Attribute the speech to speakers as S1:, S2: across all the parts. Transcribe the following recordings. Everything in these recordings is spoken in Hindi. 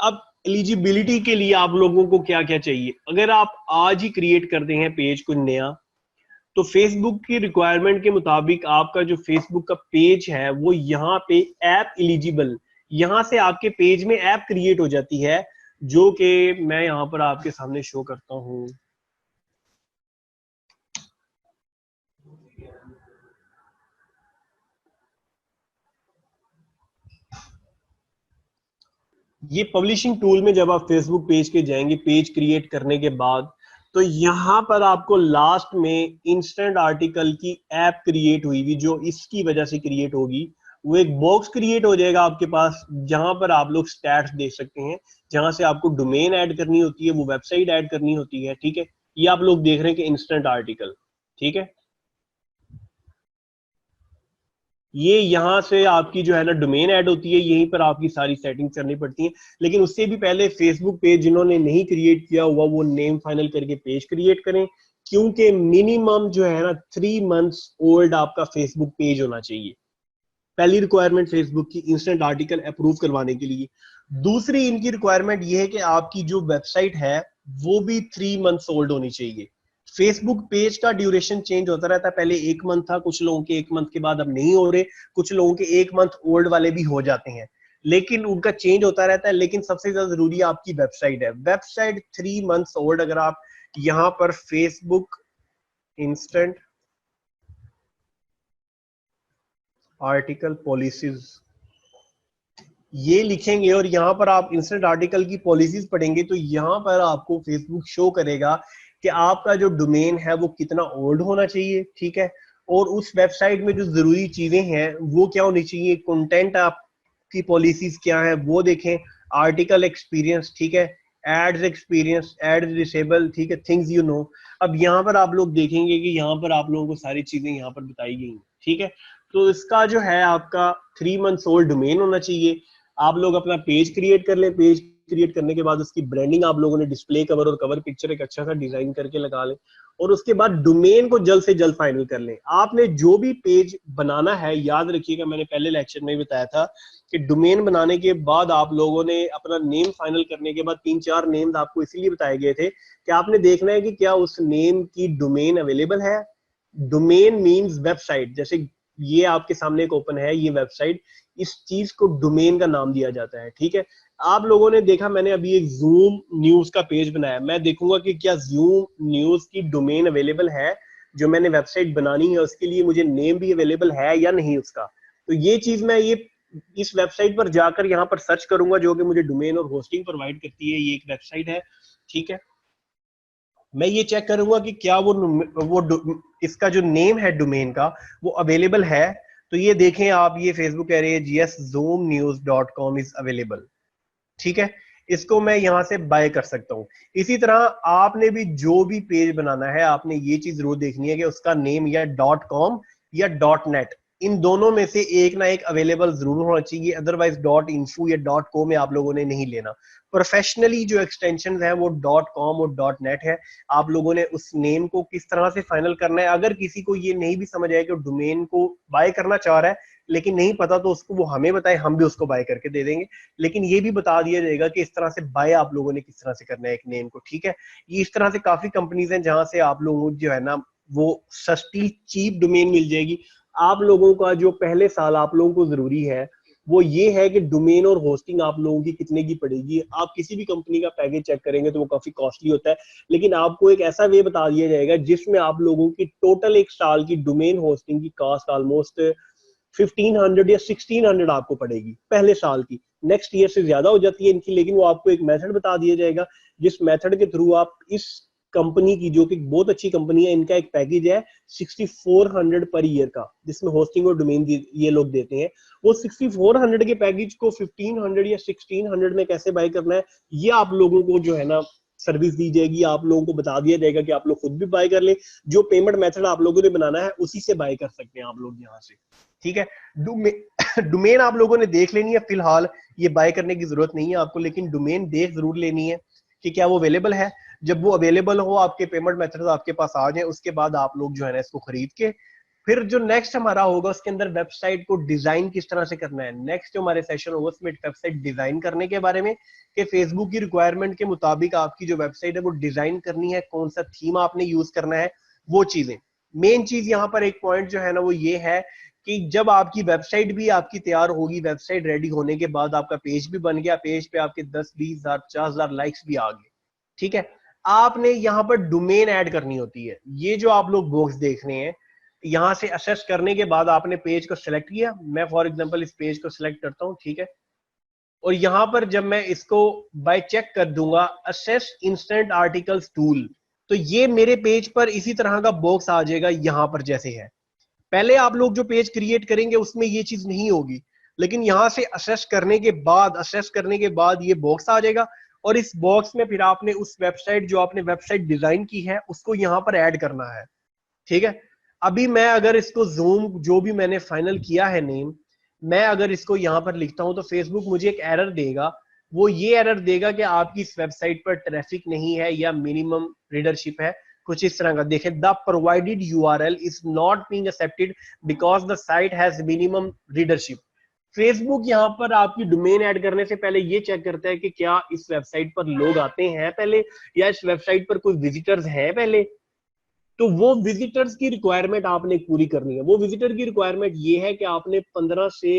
S1: अब एलिजिबिलिटी के लिए आप लोगों को क्या क्या चाहिए, अगर आप आज ही क्रिएट करते हैं पेज कुछ नया, तो फेसबुक की रिक्वायरमेंट के मुताबिक आपका जो फेसबुक का पेज है वो यहाँ पे ऐप एलिजिबल, यहाँ से आपके पेज में ऐप क्रिएट हो जाती है, जो कि मैं यहाँ पर आपके सामने शो करता हूँ। ये पब्लिशिंग टूल में जब आप फेसबुक पेज के जाएंगे पेज क्रिएट करने के बाद, तो यहां पर आपको लास्ट में इंस्टेंट आर्टिकल की ऐप क्रिएट हुई हुई जो इसकी वजह से क्रिएट होगी, वो एक बॉक्स क्रिएट हो जाएगा आपके पास, जहां पर आप लोग स्टैट्स देख सकते हैं, जहां से आपको डोमेन ऐड करनी होती है, वो वेबसाइट ऐड करनी होती है। ठीक है, ये आप लोग देख रहे हैं कि इंस्टेंट आर्टिकल। ठीक है, ये यहाँ से आपकी जो है ना डोमेन ऐड होती है, यहीं पर आपकी सारी सेटिंग करनी पड़ती है। लेकिन उससे भी पहले फेसबुक पेज जिन्होंने नहीं क्रिएट किया हुआ वो नेम फाइनल करके पेज क्रिएट करें, क्योंकि मिनिमम जो है ना 3 मंथ्स ओल्ड आपका फेसबुक पेज होना चाहिए। पहली रिक्वायरमेंट फेसबुक की इंस्टेंट आर्टिकल अप्रूव करवाने के लिए। दूसरी इनकी रिक्वायरमेंट ये है कि आपकी जो वेबसाइट है वो भी 3 मंथ्स ओल्ड होनी चाहिए। फेसबुक पेज का ड्यूरेशन चेंज होता रहता है, पहले 1 मंथ था, कुछ लोगों के 1 मंथ के बाद अब नहीं हो रहे, कुछ लोगों के 1 मंथ ओल्ड वाले भी हो जाते हैं, लेकिन उनका चेंज होता रहता है। लेकिन सबसे ज्यादा जरूरी आपकी वेबसाइट है, वेबसाइट 3 मंथ्स ओल्ड। अगर आप यहाँ पर फेसबुक इंस्टेंट आर्टिकल पॉलिसीज ये लिखेंगे और यहाँ पर आप इंस्टेंट आर्टिकल की पॉलिसीज पढ़ेंगे, तो यहाँ पर आपको फेसबुक शो करेगा कि आपका जो डोमेन है वो कितना ओल्ड होना चाहिए। ठीक है, और उस वेबसाइट में जो जरूरी चीजें हैं वो क्या होनी चाहिए, कंटेंट आपकी पॉलिसीज क्या है वो देखें, आर्टिकल एक्सपीरियंस, ठीक है, एड्स एक्सपीरियंस, एड्स डिसेबल, ठीक है, थिंग्स यू नो। अब यहाँ पर आप लोग देखेंगे कि यहाँ पर आप लोगों को सारी चीजें यहाँ पर बताई गई हैं। ठीक है, तो इसका जो है आपका 3 मंथ्स ओल्ड डोमेन होना चाहिए। आप लोग अपना पेज क्रिएट कर लें, पेज क्रिएट करने के बाद उसकी ब्रांडिंग आप लोगों ने डिस्प्ले कवर और कवर पिक्चर एक अच्छा सा डिजाइन करके लगा लें, और उसके बाद डोमेन को जल्द से जल्द फाइनल कर लें। आपने जो भी पेज बनाना है, याद रखिएगा मैंने पहले लेक्चर में बताया था कि डोमेन बनाने के बाद आप लोगों ने अपना नेम फाइनल करने के बाद 3-4 नेम आपको इसीलिए बताए गए थे कि आपने देखना है कि क्या उस नेम की डोमेन अवेलेबल है। डोमेन मींस वेबसाइट, जैसे ये आपके सामने एक ओपन है ये वेबसाइट, इस चीज को डोमेन का नाम दिया जाता है। ठीक है, आप लोगों ने देखा मैंने अभी एक जूम न्यूज का पेज बनाया, मैं देखूंगा कि क्या जूम न्यूज की डोमेन अवेलेबल है, जो मैंने वेबसाइट बनानी है उसके लिए मुझे नेम भी अवेलेबल है या नहीं उसका। तो ये चीज मैं ये इस वेबसाइट पर जाकर यहाँ पर सर्च करूंगा, जो कि मुझे डोमेन और होस्टिंग प्रोवाइड करती है, ये एक वेबसाइट है। ठीक है, मैं ये चेक करूंगा कि क्या इसका जो नेम है डोमेन का वो अवेलेबल है। तो ये देखें आप, ये फेसबुक कह रही है जीएस zoomnews.com इज अवेलेबल। ठीक है, इसको मैं यहां से बाय कर सकता हूं। इसी तरह आपने भी जो भी पेज बनाना है, आपने ये चीज जरूर देखनी है कि उसका नेम या .com या .net, इन दोनों में से एक ना एक अवेलेबल जरूर होना चाहिए, अदरवाइज .info या .co में आप लोगों ने नहीं लेना। प्रोफेशनली जो एक्सटेंशन है वो .com और .net है, आप लोगों ने उस नेम को किस तरह से फाइनल करना है। अगर किसी को ये नहीं भी समझ आया कि डोमेन को बाय करना चाह रहा है लेकिन नहीं पता, तो उसको वो हमें बताए, हम भी उसको बाय करके दे देंगे। लेकिन ये भी बता दिया जाएगा कि इस तरह से बाय आप लोगों ने किस तरह से करना है एक नेम को। ठीक है, ये इस तरह से काफी कंपनीज हैं जहां से आप लोगों को जो है ना वो सस्ती चीप डोमेन मिल जाएगी। आप लोगों का जो पहले साल आप लोगों को जरूरी है वो ये है कि डोमेन और होस्टिंग आप लोगों की कितने की पड़ेगी। आप किसी भी कंपनी का पैकेज चेक करेंगे तो वो काफी कॉस्टली होता है, लेकिन आपको एक ऐसा वे बता दिया जाएगा जिसमें आप लोगों की टोटल एक साल की डोमेन होस्टिंग की कॉस्ट ऑलमोस्ट 1500 या 1600 आपको पड़ेगी पहले साल की। नेक्स्ट ईयर से ज्यादा हो जाती है इनकी, लेकिन वो आपको एक मेथड बता दिया जाएगा जिस मेथड के थ्रू आप इस कंपनी की, जो कि बहुत अच्छी कंपनी है, इनका एक पैकेज है 6400 पर ईयर का, जिसमें होस्टिंग और डोमेन ये लोग देते हैं। वो 6400 के पैकेज को 1500 या 1600 में कैसे बाय करना है, ये आप लोगों को जो है ना सर्विस दी जाएगी, आप लोगों को बता दिया जाएगा कि आप लोग खुद भी बाय कर ले। जो पेमेंट मेथड आप लोगों ने बनाना है उसी से बाय कर सकते हैं आप लोग यहाँ से। ठीक है, डोमेन आप लोगों ने देख लेनी है, फिलहाल ये बाय करने की जरूरत नहीं है आपको, लेकिन डोमेन देख जरूर लेनी है कि क्या वो अवेलेबल है। जब वो अवेलेबल हो, आपके पेमेंट मेथड आपके पास आ जाए, उसके बाद आप लोग जो है ना इसको खरीद के फिर जो नेक्स्ट हमारा होगा उसके अंदर वेबसाइट को डिजाइन किस तरह से करना है। नेक्स्ट जो हमारे सेशन होगा उसमें वेबसाइट डिजाइन करने के बारे में, कि फेसबुक की रिक्वायरमेंट के मुताबिक आपकी जो वेबसाइट है वो डिजाइन करनी है, कौन सा थीम आपने यूज करना है, वो चीजें। मेन चीज यहाँ पर एक पॉइंट जो है ना वो ये है कि जब आपकी वेबसाइट भी आपकी तैयार होगी, वेबसाइट रेडी होने के बाद आपका पेज भी बन गया, पेज पे आपके 10-20,000 50,000 लाइक्स भी आ गए, ठीक है, आपने यहाँ पर डोमेन ऐड करनी होती है। ये जो आप लोग बॉक्स देख रहे हैं, यहां से असेस करने के बाद आपने पेज को सिलेक्ट किया, मैं फॉर एग्जांपल इस पेज को सिलेक्ट करता हूं, ठीक है, और यहां पर जब मैं इसको बाय चेक कर दूंगा असेस इंस्टेंट आर्टिकल्स टूल, तो ये मेरे पेज पर इसी तरह का बॉक्स आ जाएगा यहां पर जैसे है। पहले आप लोग जो पेज क्रिएट करेंगे उसमें ये चीज नहीं होगी, लेकिन यहां से असेस करने के बाद ये बॉक्स आ जाएगा, और इस बॉक्स में फिर आपने उस वेबसाइट जो आपने वेबसाइट डिजाइन की है उसको यहां पर ऐड करना है, ठीक है। अभी मैं अगर इसको जूम जो भी मैंने फाइनल किया है नेम, मैं अगर इसको यहां पर लिखता हूं तो फेसबुक मुझे एक एरर देगा। वो ये एरर देगा कि आपकी इस वेबसाइट पर ट्रैफिक नहीं है या मिनिमम रीडरशिप है, कुछ इस तरह का। देखें, the provided URL is not being accepted because the site has minimum readership. Facebook यहाँ पर आपकी डोमेन ऐड करने से पहले ये चेक करता है कि क्या इस वेबसाइट पर लोग आते हैं पहले, या इस वेबसाइट पर कोई विजिटर्स हैं पहले। तो वो विजिटर्स की रिक्वायरमेंट आपने पूरी करनी है। वो विजिटर की रिक्वायरमेंट ये है कि आपने 15 से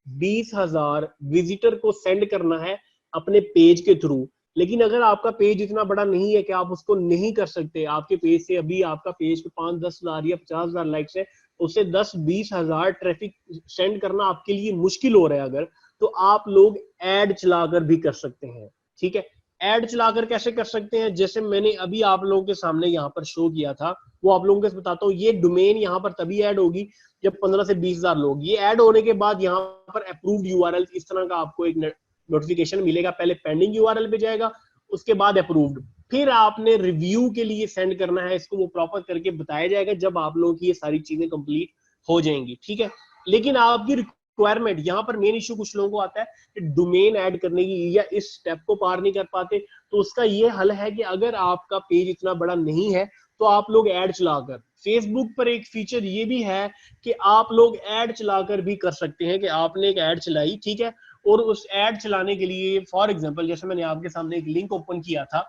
S1: 20,000 विजिटर को सेंड करना है अपने पेज के थ्रू। लेकिन अगर आपका पेज इतना बड़ा नहीं है कि आप उसको नहीं कर सकते, आपके पेज से अभी आपका पेज पे 5-10 हजार या 50,000 लाइक्स है, उससे 10-20 हजार ट्रैफिक सेंड करना आपके लिए मुश्किल हो रहा है अगर, तो आप लोग एड चलाकर भी कर सकते हैं, ठीक है। एड चलाकर कैसे कर सकते हैं, जैसे मैंने अभी आप लोगों के सामने यहाँ पर शो किया था, वो आप लोगों को बताता हूँ। ये डोमेन यहाँ पर तभी ऐड होगी जब 15 से 20,000 लोग, ये ऐड होने के बाद यहाँ पर अप्रूव्ड यूआरएल इस तरह का आपको एक नोटिफिकेशन मिलेगा। पहले पेंडिंग यूआरएल पे जाएगा, उसके बाद अप्रूव्ड, फिर आपने रिव्यू के लिए सेंड करना है इसको, वो प्रॉपर करके बताया जाएगा जब आप लोगों की ये सारी चीजें कंप्लीट हो जाएंगी, ठीक है। लेकिन आपकी रिक्वायरमेंट यहाँ पर मेन इश्यू कुछ लोगों को आता है कि डोमेन ऐड करने की या इस स्टेप को पार नहीं कर पाते, तो उसका ये हल है कि अगर आपका पेज इतना बड़ा नहीं है तो आप लोग ऐड चलाकर, फेसबुक पर एक फीचर ये भी है कि आप लोग ऐड चलाकर भी कर सकते हैं कि आपने एक ऐड चलाई, ठीक है, और उस ऐड चलाने के लिए फॉर एग्जांपल जैसे मैंने आपके सामने एक लिंक ओपन किया था,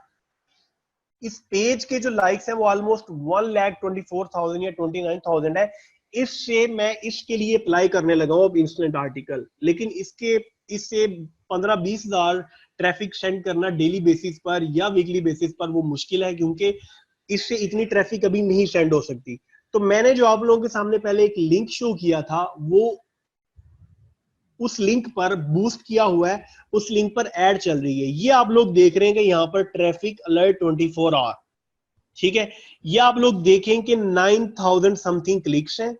S1: इस पेज के जो लाइक्स हैं वो ऑलमोस्ट 1,24,000 या 29,000 है। इससे मैं इसके लिए अप्लाई करने लगा हूं अब इंस्टेंट आर्टिकल, लेकिन इससे 15-20 हजार ट्रैफिक सेंड करना डेली बेसिस पर या वीकली बेसिस पर वो मुश्किल है, क्योंकि इससे इतनी ट्रैफिक अभी नहीं सेंड हो सकती। तो मैंने जो आप लोगों के सामने पहले एक लिंक शो किया था, वो उस लिंक पर बूस्ट किया हुआ है, उस लिंक पर ऐड चल रही है। ये आप लोग देख रहे हैं कि यहाँ पर ट्रैफिक अलर्ट 24 आवर, ठीक है। ये आप लोग देखें कि 9,000 समथिंग क्लिक्स हैं,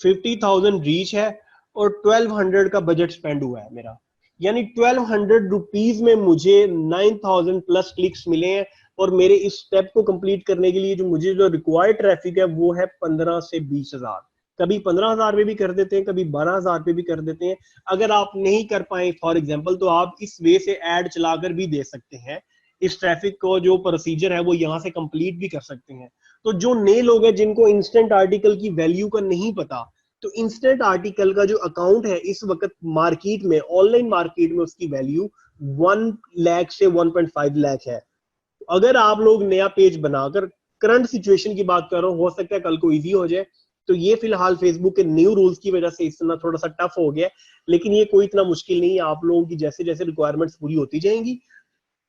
S1: 50,000 रीच है, और 1,200 का बजट स्पेंड हुआ है मेरा, यानी 1,200 रुपीज में मुझे 9,000 प्लस क्लिक्स मिले हैं। और मेरे इस स्टेप को कंप्लीट करने के लिए जो रिक्वायर्ड ट्रैफिक है वो है 15 से 20,000। कभी 15,000 पे भी कर देते हैं, कभी 12,000 पे भी कर देते हैं। अगर आप नहीं कर पाए फॉर एग्जाम्पल, तो आप इस वे से ऐड चलाकर भी दे सकते हैं। इस ट्रैफिक को जो प्रोसीजर है वो यहाँ से कंप्लीट भी कर सकते हैं। तो जो नए लोग हैं जिनको इंस्टेंट आर्टिकल की वैल्यू का नहीं पता, तो इंस्टेंट आर्टिकल का जो अकाउंट है इस वक्त मार्केट में, ऑनलाइन मार्केट में उसकी वैल्यू 1 लाख से 1.5 लाख है। अगर आप लोग नया पेज बनाकर, करंट सिचुएशन की बात कर रहा हूं, हो सकता है कल को इजी हो जाए, तो ये फिलहाल फेसबुक के न्यू रूल्स की वजह से इतना थोड़ा सा टफ हो गया, लेकिन ये कोई इतना मुश्किल नहीं है। आप लोगों की जैसे जैसे रिक्वायरमेंट्स पूरी होती जाएंगी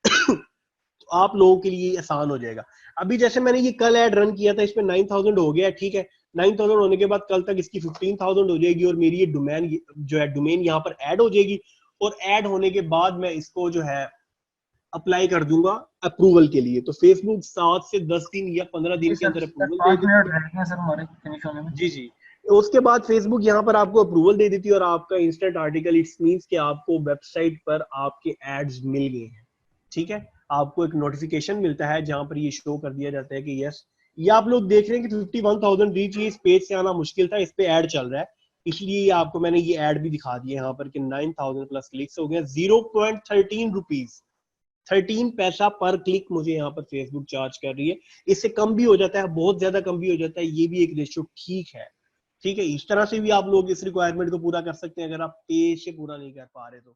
S1: तो आप लोगों के लिए आसान हो जाएगा। अभी जैसे मैंने ये कल ऐड रन किया था, इसमें 9,000 हो गया, ठीक है। 9,000 होने के बाद कल तक इसकी 15,000 हो जाएगी, और मेरी ये डोमेन जो है डोमेन यहाँ पर ऐड हो जाएगी। और ऐड होने के बाद मैं इसको जो है अप्लाई कर दूंगा अप्रूवल के लिए। तो फेसबुक 7 से 10 दिन या 15 दिन के अंदर अप्रूवल दे
S2: 5
S1: देती
S2: मिनट
S1: है।
S2: रह गए सर हमारे फिनिश होने में।
S1: जी जी। तो उसके बाद फेसबुक यहाँ पर आपको अप्रूवल दे देती है और आपका इंस्टेंट आर्टिकल, इट्स मींस कि आपको वेबसाइट पर आपके एड्स मिल गए हैं, ठीक है। आपको एक नोटिफिकेशन मिलता है जहां पर ये शो कर दिया जाता है कि यस, ये आप लोग देख रहे हैं कि 51,000 रीच, इस पेज से आना मुश्किल था, इस पे ऐड चल रहा है, इसलिए आपको मैंने ये ऐड भी दिखा दिया यहाँ पर कि 9,000 प्लस क्लिक्स हो गया। 0.13 रुपीज, 13 पैसा पर क्लिक मुझे यहाँ पर फेसबुक चार्ज कर रही है। इससे कम भी हो जाता है, बहुत ज्यादा कम भी हो जाता है, ये भी एक रेशियो ठीक है, ठीक है, इस तरह से भी आप लोग इस रिक्वायरमेंट को पूरा कर सकते हैं अगर आप पेज से पूरा नहीं कर पा रहे तो।